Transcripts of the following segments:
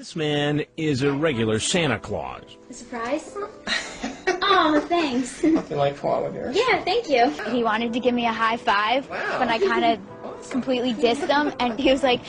This man is a regular Santa Claus. A surprise? Oh, thanks. Nothing like koala bears. Yeah, thank you. He wanted to give me a high five, but I kind of completely dissed him, and he was like,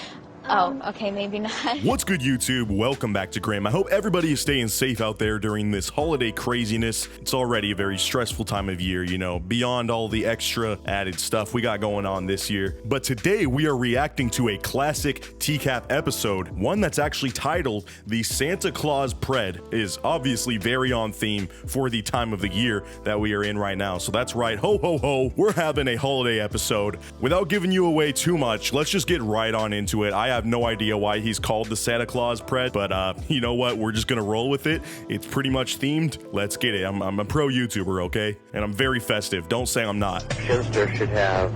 oh, okay, maybe not. What's good, YouTube? Welcome back to Graham. I hope everybody is staying safe out there during this holiday craziness. It's already a very stressful time of year, you know, beyond all the extra added stuff we got going on this year. But today we are reacting to a classic TCAP episode, one that's actually titled The Santa Claus Pred. Is obviously very on theme for the time of the year that we are in right now. So that's right, ho ho ho, we're having a holiday episode. Without giving you away too much, let's just get right on into it. I have no idea why he's called the Santa Claus Pred, but you know what? We're just gonna roll with it. It's pretty much themed. Let's get it. I'm a pro YouTuber, okay? And I'm very festive. Don't say I'm not. Shinster should have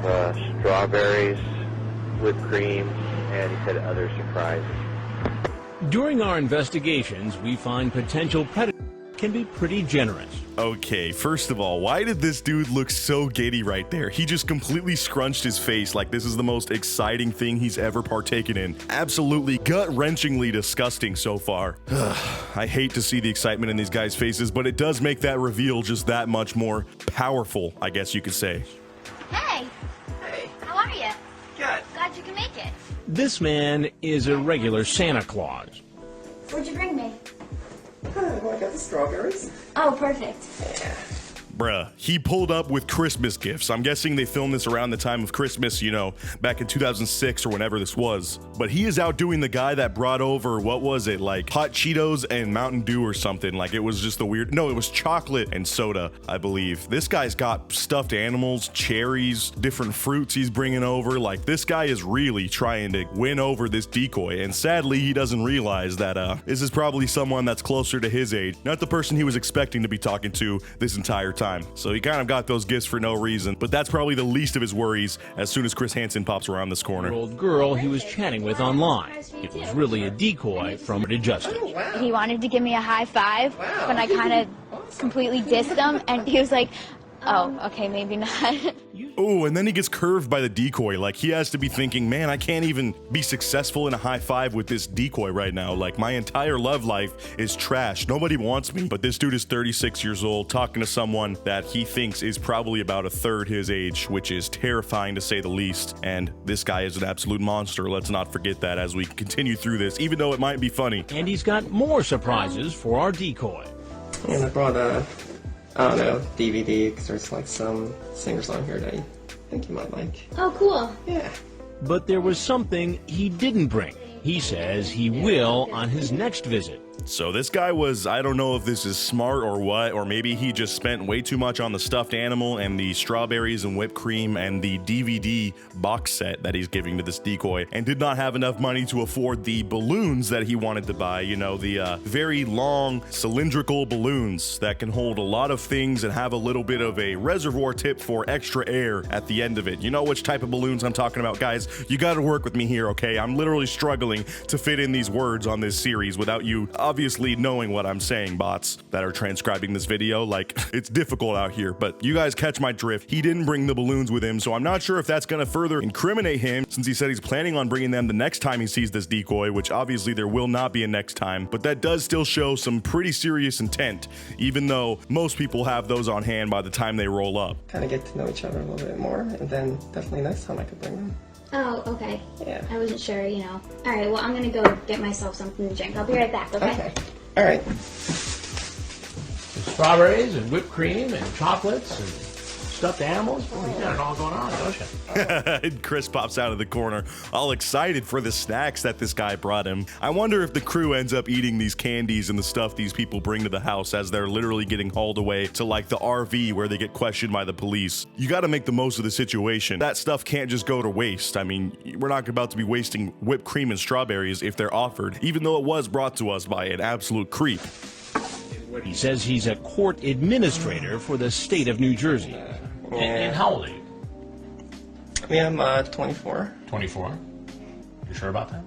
strawberries, whipped cream, and he said other surprises. During our investigations, we find potential predators can be pretty generous. Okay, first of all, why did this dude look so giddy right there? He just completely scrunched his face like this is the most exciting thing he's ever partaken in. Absolutely gut-wrenchingly disgusting so far. I hate to see the excitement in these guys' faces, but it does make that reveal just that much more powerful, I guess you could say. Hey, Hey, how are you? good. Glad you can make it. This man is a regular Santa Claus. What'd you bring me? Well, I got the strawberries. Oh, perfect. Yeah. Bruh, he pulled up with Christmas gifts. I'm guessing they filmed this around the time of Christmas, you know, back in 2006 or whenever this was. But he is outdoing the guy that brought over, what was it, like hot Cheetos and Mountain Dew or something. Like it was just a weird, no, it was chocolate and soda, I believe. This guy's got stuffed animals, cherries, different fruits he's bringing over. Like this guy is really trying to win over this decoy. And sadly, he doesn't realize that this is probably someone that's closer to his age, not the person he was expecting to be talking to this entire time. So he kind of got those gifts for no reason, but that's probably the least of his worries as soon as Chris Hansen pops around this corner. Old girl he was chatting with online. It was really a decoy from it adjusted. Oh, wow. He wanted to give me a high five, Wow. but I kind of completely dissed him, and he was like, oh, okay, maybe not. Oh, and then he gets curved by the decoy. Like he has to be thinking, man, I can't even be successful in a high five with this decoy right now. Like my entire love life is trash. Nobody wants me. But this dude is 36 years old talking to someone that he thinks is probably about a third his age, which is terrifying to say the least. And this guy is an absolute monster. Let's not forget that as we continue through this, even though it might be funny. And he's got more surprises for our decoy. And I brought I don't know, DVD, because there's like some singers on here that I think you might like. Oh, cool. Yeah. But there was something he didn't bring. He says he will on his next visit. So this guy was, I don't know if this is smart or what, or maybe he just spent way too much on the stuffed animal and the strawberries and whipped cream and the DVD box set that he's giving to this decoy, and did not have enough money to afford the balloons that he wanted to buy, you know, the very long cylindrical balloons that can hold a lot of things and have a little bit of a reservoir tip for extra air at the end of it. You know which type of balloons I'm talking about, guys. You gotta work with me here, okay? I'm literally struggling to fit in these words on this series without you obviously knowing what I'm saying, bots that are transcribing this video. Like, it's difficult out here, but you guys catch my drift. He didn't bring the balloons with him, so I'm not sure if that's gonna further incriminate him, since he said he's planning on bringing them the next time he sees this decoy, which obviously there will not be a next time, but that does still show some pretty serious intent, even though most people have those on hand by the time they roll up. Kind of get to know each other a little bit more, and then definitely next time I could bring them. Oh, okay. Yeah. I wasn't sure, you know. All right, well, I'm going to go get myself something to drink. I'll be right back, okay? Okay. All right. Strawberries and whipped cream and chocolates and stuffed animals. Oh, you got it all going on, don't you? And Chris pops out of the corner, all excited for the snacks that this guy brought him. I wonder if the crew ends up eating these candies and the stuff these people bring to the house as they're literally getting hauled away to like the RV where they get questioned by the police. You got to make the most of the situation. That stuff can't just go to waste. I mean, we're not about to be wasting whipped cream and strawberries if they're offered, even though it was brought to us by an absolute creep. He says he's a court administrator for the state of New Jersey. And how old are you? Yeah, I'm 24. 24. You sure about that?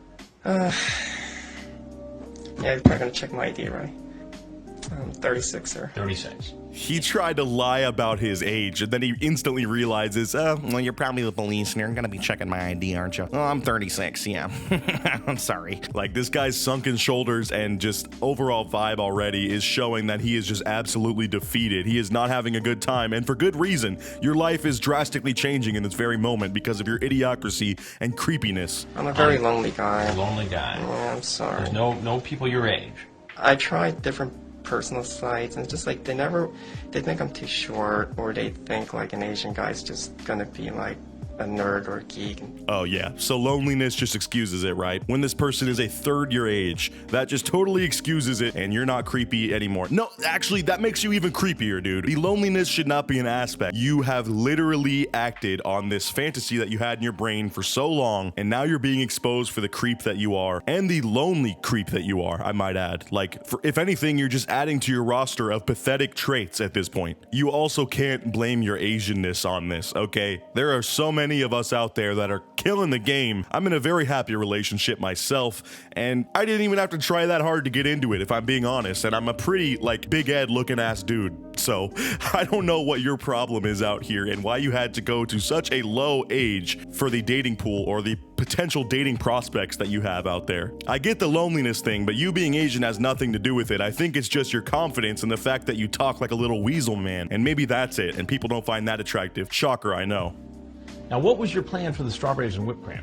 Yeah, you're probably gonna check my ID, right? 36, sir. 36. He tried to lie about his age, and then he instantly realizes, well, you're probably the police, and you're gonna be checking my ID, aren't you? Oh, I'm 36, yeah. I'm sorry. Like, this guy's sunken shoulders and just overall vibe already is showing that he is just absolutely defeated. He is not having a good time, and for good reason. Your life is drastically changing in this very moment because of your idiocracy and creepiness. I'm a very lonely guy. Lonely guy. Yeah, I'm sorry. There's no people your age. I tried different personal sites, and it's just like they think I'm too short, or they think like an Asian guy's just gonna be like a nerd or a geek. Oh yeah, so loneliness just excuses it, right? When this person is a third your age, that just totally excuses it, and you're not creepy anymore. No, actually, that makes you even creepier, dude. The loneliness should not be an aspect. You have literally acted on this fantasy that you had in your brain for so long, and now you're being exposed for the creep that you are, and the lonely creep that you are, I might add. Like, if anything, you're just adding to your roster of pathetic traits at this point. You also can't blame your Asianness on this, okay? There are so many of us out there that are killing the game. I'm in a very happy relationship myself, and I didn't even have to try that hard to get into it, if I'm being honest, and I'm a pretty, like, Big Ed looking ass dude. So, I don't know what your problem is out here and why you had to go to such a low age for the dating pool or the potential dating prospects that you have out there. I get the loneliness thing, but you being Asian has nothing to do with it. I think it's just your confidence and the fact that you talk like a little weasel man, and maybe that's it, and people don't find that attractive. Shocker, I know. Now, what was your plan for the strawberries and whipped cream?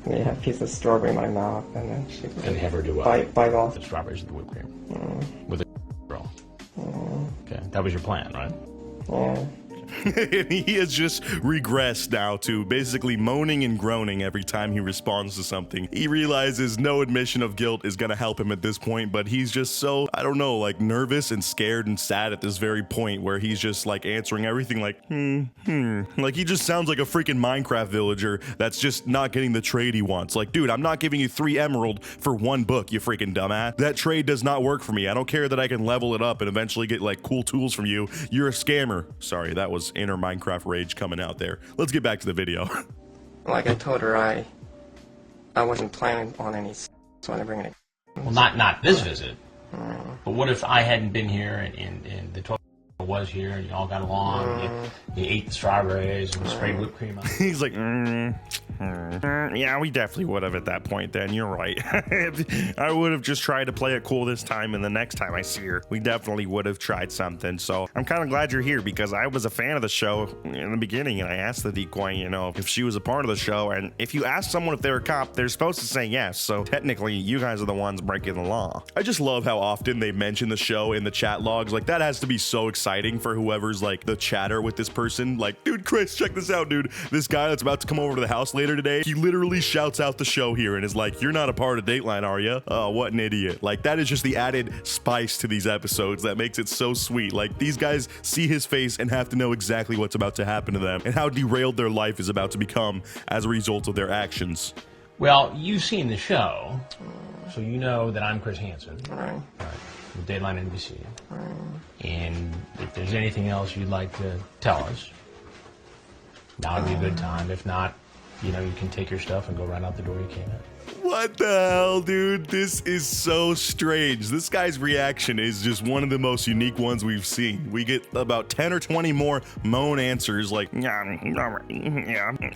We have a piece of strawberry in my mouth, and then she And have her do what? bite off. The strawberries and the whipped cream. With a girl. Okay, that was your plan, right? Yeah. And he has just regressed now to basically moaning and groaning every time he responds to something. He realizes no admission of guilt is gonna help him at this point, but he's just so, I don't know, like nervous and scared and sad at this very point where he's just like answering everything like, Like he just sounds like a freaking Minecraft villager that's just not getting the trade he wants. Like, dude, I'm not giving you 3 emerald for 1 book, you freaking dumbass. That trade does not work for me. I don't care that I can level it up and eventually get like cool tools from you. You're a scammer. Sorry, that was inner Minecraft rage coming out there. Let's get back to the video. Like I told her, I wasn't planning on any, so I didn't bring any. Well, not this visit. But what if I hadn't been here and the 12 was here and you all got along, you ate the strawberries and sprayed whipped cream on it? He's like, yeah, we definitely would have at that point then. You're right. I would have just tried to play it cool this time, and the next time I see her, we definitely would have tried something. So I'm kind of glad you're here because I was a fan of the show in the beginning, and I asked the decoy, you know, if she was a part of the show, and if you ask someone if they're a cop, they're supposed to say yes. So technically, you guys are the ones breaking the law. I just love how often they mention the show in the chat logs. Like, that has to be so exciting for whoever's like the chatter with this person. Like, dude, Chris, check this out, dude. This guy that's about to come over to the house later today, he literally shouts out the show here and is like, you're not a part of Dateline, are you? Oh, what an idiot. Like, that is just the added spice to these episodes that makes it so sweet. Like, these guys see his face and have to know exactly what's about to happen to them and how derailed their life is about to become as a result of their actions. Well, you've seen the show, so you know that I'm Chris Hansen. Right. With Dateline NBC. And if there's anything else you'd like to tell us, now would be a good time. If not, you know, you can take your stuff and go right out the door you came in. What the hell, dude? This is so strange. This guy's reaction is just one of the most unique ones we've seen. We get about 10 or 20 more moan answers like, yeah,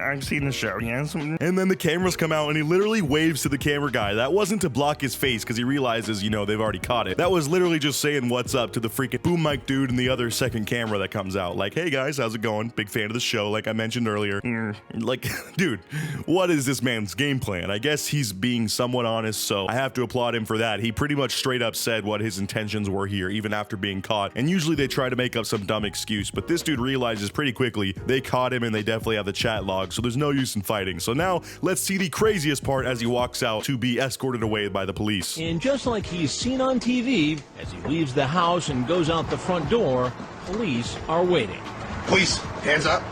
I've seen the show, yes. And then the cameras come out and he literally waves to the camera guy. That wasn't to block his face because he realizes, you know, they've already caught it. That was literally just saying what's up to the freaking boom mic dude and the other second camera that comes out. Like, hey guys, how's it going? Big fan of the show, like I mentioned earlier. Like, dude, what is this man's game plan? I guess he's being somewhat honest, so I have to applaud him for that. He pretty much straight up said what his intentions were here, even after being caught. And usually they try to make up some dumb excuse, but this dude realizes pretty quickly they caught him and they definitely have the chat log, so there's no use in fighting. So now let's see the craziest part as he walks out to be escorted away by the police. And just like he's seen on TV, as he leaves the house and goes out the front door, police are waiting. Police, hands up.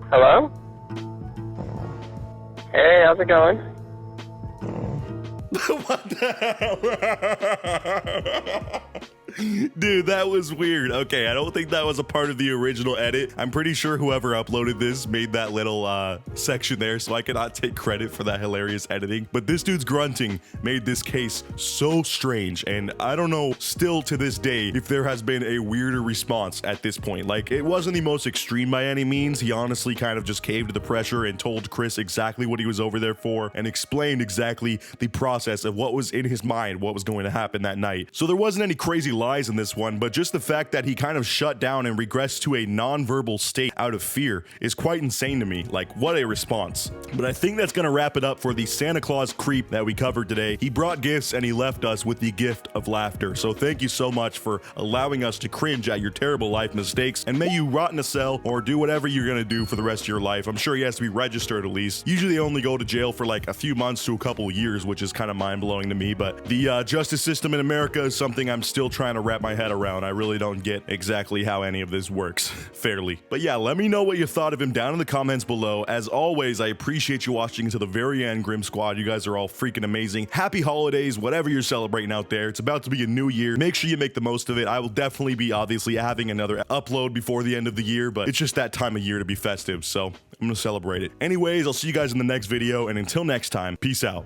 Hello? Hey, how's it going? What the hell? Dude, that was weird. Okay, I don't think that was a part of the original edit. I'm pretty sure whoever uploaded this made that little section there, so I cannot take credit for that hilarious editing. But this dude's grunting made this case so strange, and I don't know still to this day if there has been a weirder response at this point. Like, it wasn't the most extreme by any means. He honestly kind of just caved to the pressure and told Chris exactly what he was over there for and explained exactly the process of what was in his mind, what was going to happen that night. So there wasn't any crazy lies in this one, but just the fact that he kind of shut down and regressed to a non-verbal state out of fear is quite insane to me. Like, what a response. But I think that's gonna wrap it up for the Santa Claus creep that we covered today. He brought gifts and he left us with the gift of laughter. So thank you so much for allowing us to cringe at your terrible life mistakes, and may you rot in a cell or do whatever you're gonna do for the rest of your life. I'm sure he has to be registered at least. Usually they only go to jail for like a few months to a couple years, which is kind of mind-blowing to me, but the justice system in America is something I'm still trying to wrap my head around. I really don't get exactly how any of this works fairly. But yeah, let me know what you thought of him down in the comments below. As always, I appreciate you watching to the very end, Grim Squad. You guys are all freaking amazing. Happy holidays, whatever you're celebrating out there. It's about to be a new year. Make sure you make the most of it. I will definitely be obviously having another upload before the end of the year, but it's just that time of year to be festive, so I'm gonna celebrate it. Anyways, I'll see you guys in the next video, and until next time, peace out.